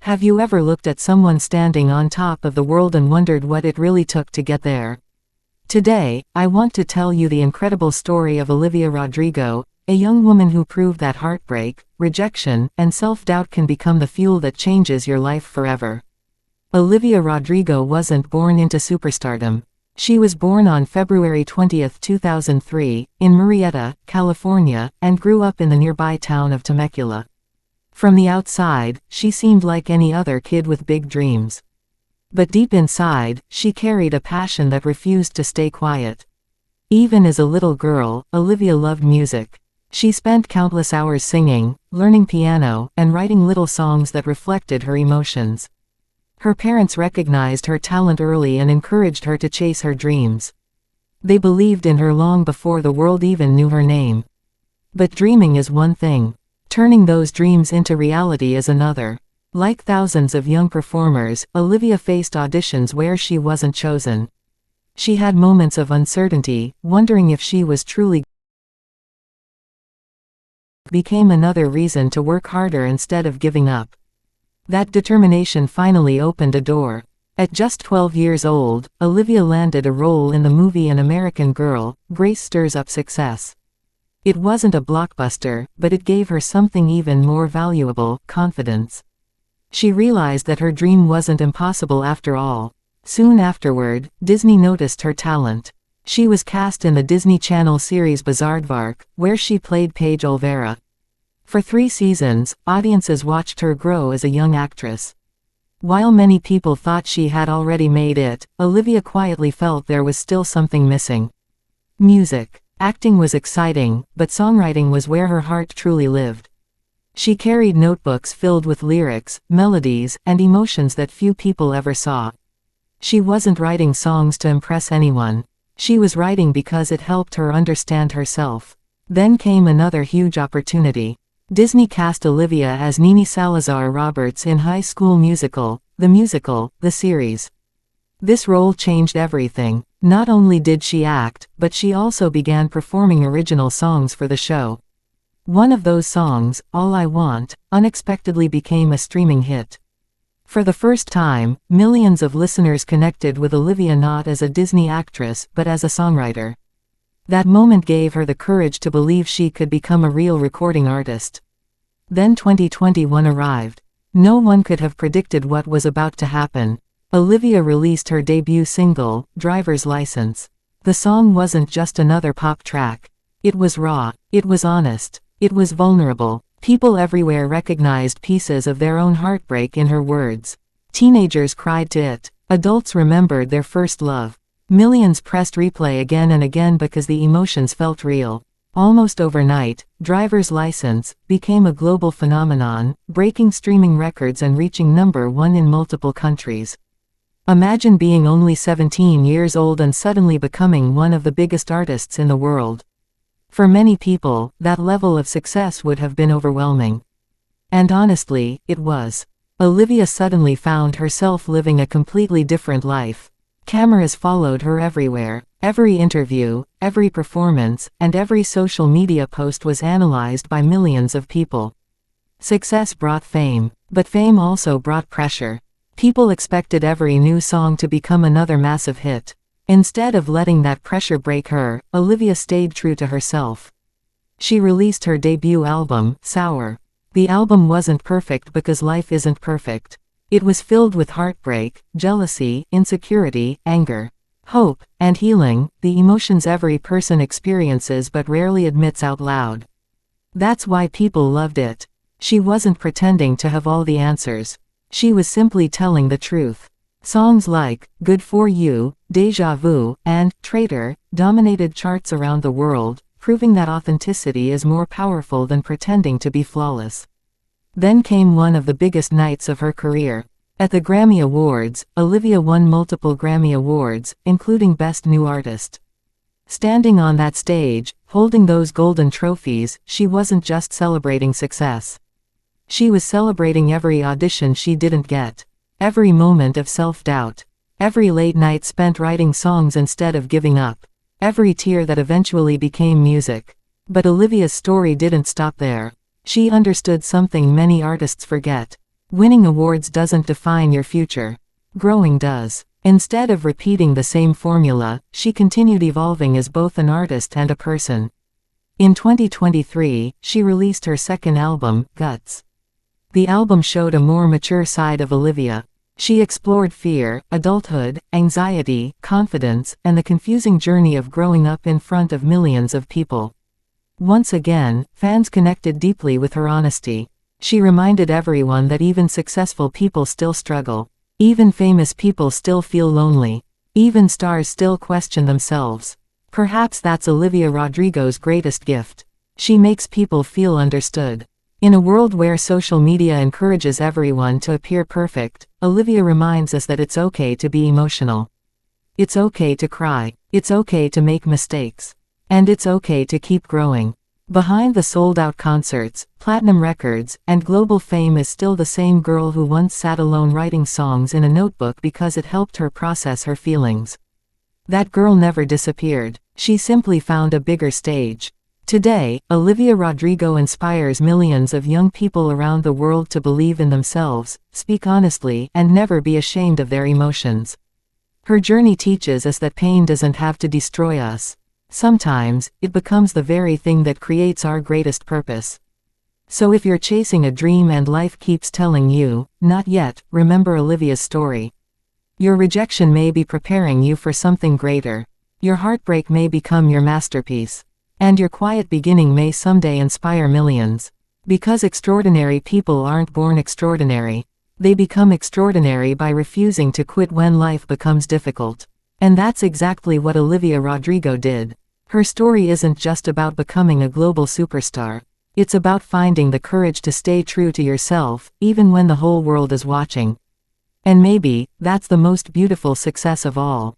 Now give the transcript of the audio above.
Have you ever looked at someone standing on top of the world and wondered what it really took to get there? Today, I want to tell you the incredible story of Olivia Rodrigo, a young woman who proved that heartbreak, rejection, and self-doubt can become the fuel that changes your life forever. Olivia Rodrigo wasn't born into superstardom. She was born on February 20, 2003, in Murrieta, California, and grew up in the nearby town of Temecula. From the outside, she seemed like any other kid with big dreams. But deep inside, she carried a passion that refused to stay quiet. Even as a little girl, Olivia loved music. She spent countless hours singing, learning piano, and writing little songs that reflected her emotions. Her parents recognized her talent early and encouraged her to chase her dreams. They believed in her long before the world even knew her name. But dreaming is one thing. Turning those dreams into reality is another. Like thousands of young performers, Olivia faced auditions where she wasn't chosen. She had moments of uncertainty, wondering if she was truly became another reason to work harder instead of giving up. That determination finally opened a door. At just 12 years old, Olivia landed a role in the movie An American Girl, Grace Stirs Up Success. It wasn't a blockbuster, but it gave her something even more valuable: confidence. She realized that her dream wasn't impossible after all. Soon afterward, Disney noticed her talent. She was cast in the Disney Channel series Bizaardvark, where she played Paige Olvera. For 3 seasons, audiences watched her grow as a young actress. While many people thought she had already made it, Olivia quietly felt there was still something missing. Music. Acting was exciting, but songwriting was where her heart truly lived. She carried notebooks filled with lyrics, melodies, and emotions that few people ever saw. She wasn't writing songs to impress anyone. She was writing because it helped her understand herself. Then came another huge opportunity. Disney cast Olivia as Nini Salazar Roberts in High School Musical, the series. This role changed everything. Not only did she act, but she also began performing original songs for the show. One of those songs, All I Want, unexpectedly became a streaming hit. For the first time, millions of listeners connected with Olivia not as a Disney actress but as a songwriter. That moment gave her the courage to believe she could become a real recording artist. Then 2021 arrived. No one could have predicted what was about to happen. Olivia released her debut single, Driver's License. The song wasn't just another pop track. It was raw, it was honest, it was vulnerable. People everywhere recognized pieces of their own heartbreak in her words. Teenagers cried to it. Adults remembered their first love. Millions pressed replay again and again because the emotions felt real. Almost overnight, Driver's License became a global phenomenon, breaking streaming records and reaching #1 in multiple countries. Imagine being only 17 years old and suddenly becoming one of the biggest artists in the world. For many people, that level of success would have been overwhelming. And honestly, it was. Olivia suddenly found herself living a completely different life. Cameras followed her everywhere. Every interview, every performance, and every social media post was analyzed by millions of people. Success brought fame, but fame also brought pressure. People expected every new song to become another massive hit. Instead of letting that pressure break her, Olivia stayed true to herself. She released her debut album, Sour. The album wasn't perfect because life isn't perfect. It was filled with heartbreak, jealousy, insecurity, anger, hope, and healing, the emotions every person experiences but rarely admits out loud. That's why people loved it. She wasn't pretending to have all the answers. She was simply telling the truth. Songs like Good For You, Deja Vu, and Traitor dominated charts around the world, proving that authenticity is more powerful than pretending to be flawless. Then came one of the biggest nights of her career. At the Grammy Awards, Olivia won multiple Grammy Awards, including Best New Artist. Standing on that stage, holding those golden trophies, she wasn't just celebrating success. She was celebrating every audition she didn't get. Every moment of self-doubt. Every late night spent writing songs instead of giving up. Every tear that eventually became music. But Olivia's story didn't stop there. She understood something many artists forget. Winning awards doesn't define your future. Growing does. Instead of repeating the same formula, she continued evolving as both an artist and a person. In 2023, she released her second album, Guts. The album showed a more mature side of Olivia. She explored fear, adulthood, anxiety, confidence, and the confusing journey of growing up in front of millions of people. Once again, fans connected deeply with her honesty. She reminded everyone that even successful people still struggle. Even famous people still feel lonely. Even stars still question themselves. Perhaps that's Olivia Rodrigo's greatest gift. She makes people feel understood. In a world where social media encourages everyone to appear perfect, Olivia reminds us that it's okay to be emotional. It's okay to cry. It's okay to make mistakes. And it's okay to keep growing. Behind the sold-out concerts, platinum records, and global fame is still the same girl who once sat alone writing songs in a notebook because it helped her process her feelings. That girl never disappeared. She simply found a bigger stage. Today, Olivia Rodrigo inspires millions of young people around the world to believe in themselves, speak honestly, and never be ashamed of their emotions. Her journey teaches us that pain doesn't have to destroy us. Sometimes, it becomes the very thing that creates our greatest purpose. So if you're chasing a dream and life keeps telling you, not yet, remember Olivia's story. Your rejection may be preparing you for something greater. Your heartbreak may become your masterpiece. And your quiet beginning may someday inspire millions. Because extraordinary people aren't born extraordinary. They become extraordinary by refusing to quit when life becomes difficult. And that's exactly what Olivia Rodrigo did. Her story isn't just about becoming a global superstar. It's about finding the courage to stay true to yourself, even when the whole world is watching. And maybe, that's the most beautiful success of all.